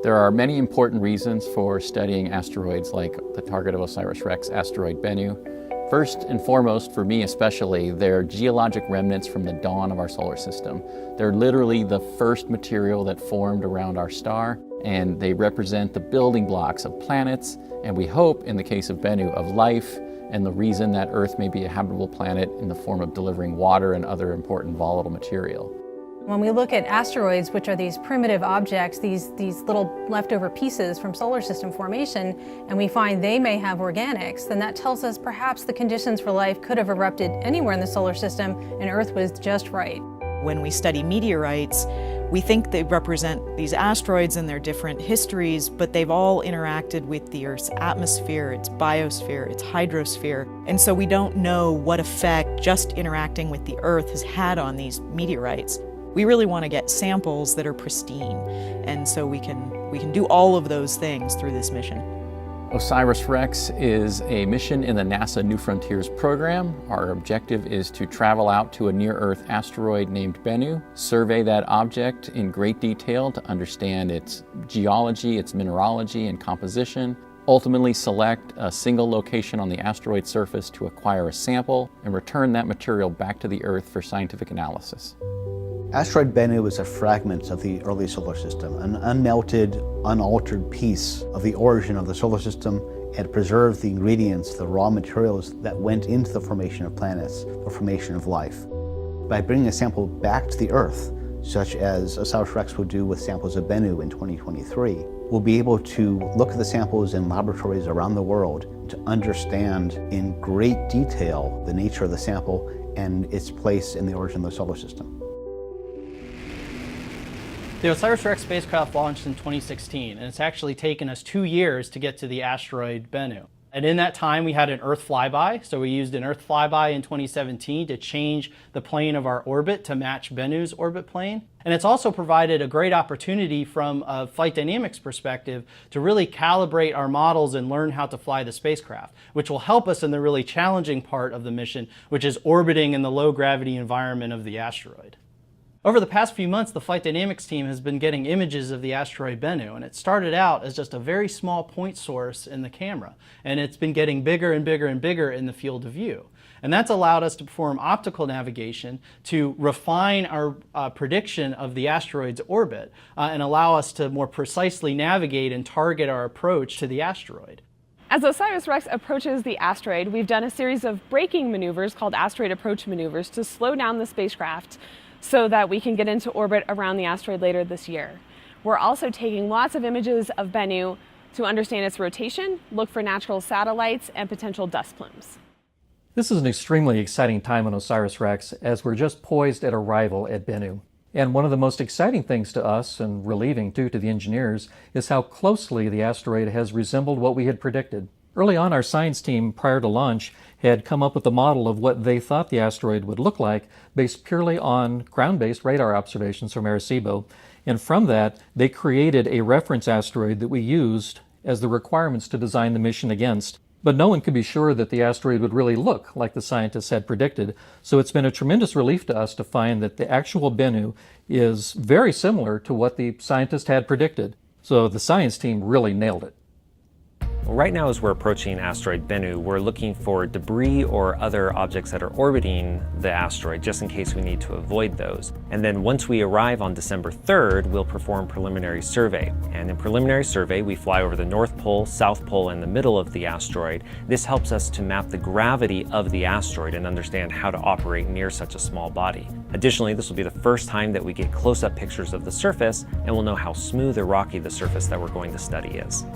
There are many important reasons for studying asteroids like the target of OSIRIS-REx, asteroid Bennu. First and foremost, for me especially, they're geologic remnants from the dawn of our solar system. They're literally the first material that formed around our star, and they represent the building blocks of planets, and we hope, in the case of Bennu, of life, and the reason that Earth may be a habitable planet in the form of delivering water and other important volatile material. When we look at asteroids, which are these primitive objects, these little leftover pieces from solar system formation, and we find they may have organics, then that tells us perhaps the conditions for life could have erupted anywhere in the solar system and Earth was just right. When we study meteorites, we think they represent these asteroids and their different histories, but they've all interacted with the Earth's atmosphere, its biosphere, its hydrosphere. And so we don't know what effect just interacting with the Earth has had on these meteorites. We really want to get samples that are pristine, and so we can do all of those things through this mission. OSIRIS-REx is a mission in the NASA New Frontiers program. Our objective is to travel out to a near-Earth asteroid named Bennu, survey that object in great detail to understand its geology, its mineralogy and composition, ultimately select a single location on the asteroid surface to acquire a sample and return that material back to the Earth for scientific analysis. Asteroid Bennu is a fragment of the early solar system, an unmelted, unaltered piece of the origin of the solar system. It preserved the ingredients, the raw materials that went into the formation of planets, the formation of life. By bringing a sample back to the Earth, such as OSIRIS-REx will do with samples of Bennu in 2023, we'll be able to look at the samples in laboratories around the world to understand in great detail the nature of the sample and its place in the origin of the solar system. The OSIRIS-REx spacecraft launched in 2016, and it's actually taken us 2 years to get to the asteroid Bennu. And in that time, we had an Earth flyby, so we used an Earth flyby in 2017 to change the plane of our orbit to match Bennu's orbit plane. And it's also provided a great opportunity from a flight dynamics perspective to really calibrate our models and learn how to fly the spacecraft, which will help us in the really challenging part of the mission, which is orbiting in the low gravity environment of the asteroid. Over the past few months, the flight dynamics team has been getting images of the asteroid Bennu, and it started out as just a very small point source in the camera, and it's been getting bigger and bigger and bigger in the field of view. And that's allowed us to perform optical navigation to refine our prediction of the asteroid's orbit and allow us to more precisely navigate and target our approach to the asteroid. As OSIRIS-REx approaches the asteroid, we've done a series of braking maneuvers called asteroid approach maneuvers to slow down the spacecraft so that we can get into orbit around the asteroid later this year. We're also taking lots of images of Bennu to understand its rotation, look for natural satellites, and potential dust plumes. This is an extremely exciting time on OSIRIS-REx as we're just poised at arrival at Bennu. And one of the most exciting things to us, and relieving too to the engineers, is how closely the asteroid has resembled what we had predicted. Early on, our science team, prior to launch, had come up with a model of what they thought the asteroid would look like based purely on ground-based radar observations from Arecibo. And from that, they created a reference asteroid that we used as the requirements to design the mission against. But no one could be sure that the asteroid would really look like the scientists had predicted. So it's been a tremendous relief to us to find that the actual Bennu is very similar to what the scientists had predicted. So the science team really nailed it. Well, right now, as we're approaching asteroid Bennu, we're looking for debris or other objects that are orbiting the asteroid, just in case we need to avoid those. And then once we arrive on December 3rd, we'll perform preliminary survey. And in preliminary survey, we fly over the North Pole, South Pole, and the middle of the asteroid. This helps us to map the gravity of the asteroid and understand how to operate near such a small body. Additionally, this will be the first time that we get close-up pictures of the surface, and we'll know how smooth or rocky the surface that we're going to study is.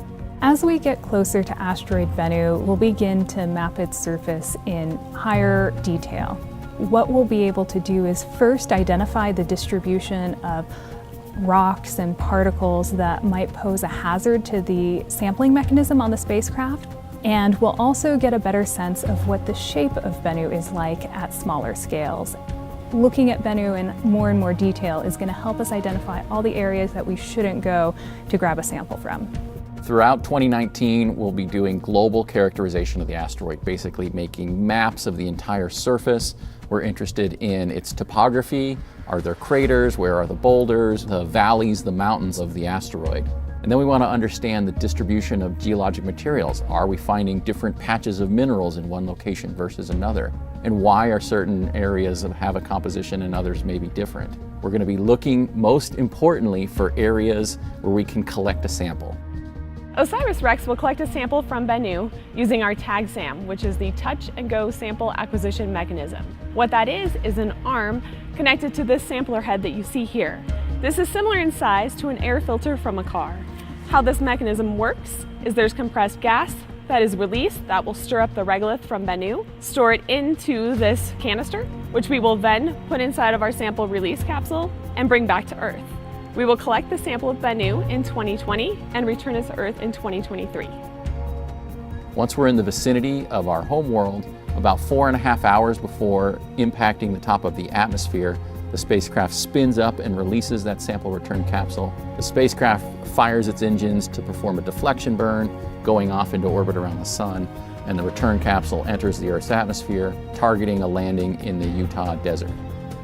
As we get closer to asteroid Bennu, we'll begin to map its surface in higher detail. What we'll be able to do is first identify the distribution of rocks and particles that might pose a hazard to the sampling mechanism on the spacecraft. And we'll also get a better sense of what the shape of Bennu is like at smaller scales. Looking at Bennu in more and more detail is going to help us identify all the areas that we shouldn't go to grab a sample from. Throughout 2019, we'll be doing global characterization of the asteroid, basically making maps of the entire surface. We're interested in its topography. Are there craters? Where are the boulders, the valleys, the mountains of the asteroid? And then we want to understand the distribution of geologic materials. Are we finding different patches of minerals in one location versus another? And why are certain areas that have a composition and others may be different? We're going to be looking most importantly for areas where we can collect a sample. OSIRIS-REx will collect a sample from Bennu using our TAG-SAM, which is the Touch and Go Sample Acquisition Mechanism. What that is an arm connected to this sampler head that you see here. This is similar in size to an air filter from a car. How this mechanism works is there's compressed gas that is released that will stir up the regolith from Bennu, store it into this canister, which we will then put inside of our sample release capsule and bring back to Earth. We will collect the sample of Bennu in 2020 and return it to Earth in 2023. Once we're in the vicinity of our home world, about 4.5 hours before impacting the top of the atmosphere, the spacecraft spins up and releases that sample return capsule. The spacecraft fires its engines to perform a deflection burn, going off into orbit around the sun, and the return capsule enters the Earth's atmosphere, targeting a landing in the Utah desert.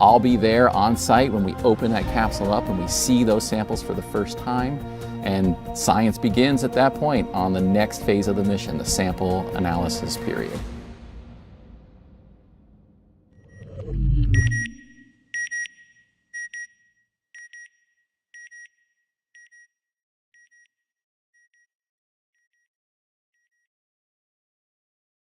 I'll be there on site when we open that capsule up and we see those samples for the first time, and science begins at that point on the next phase of the mission, the sample analysis period.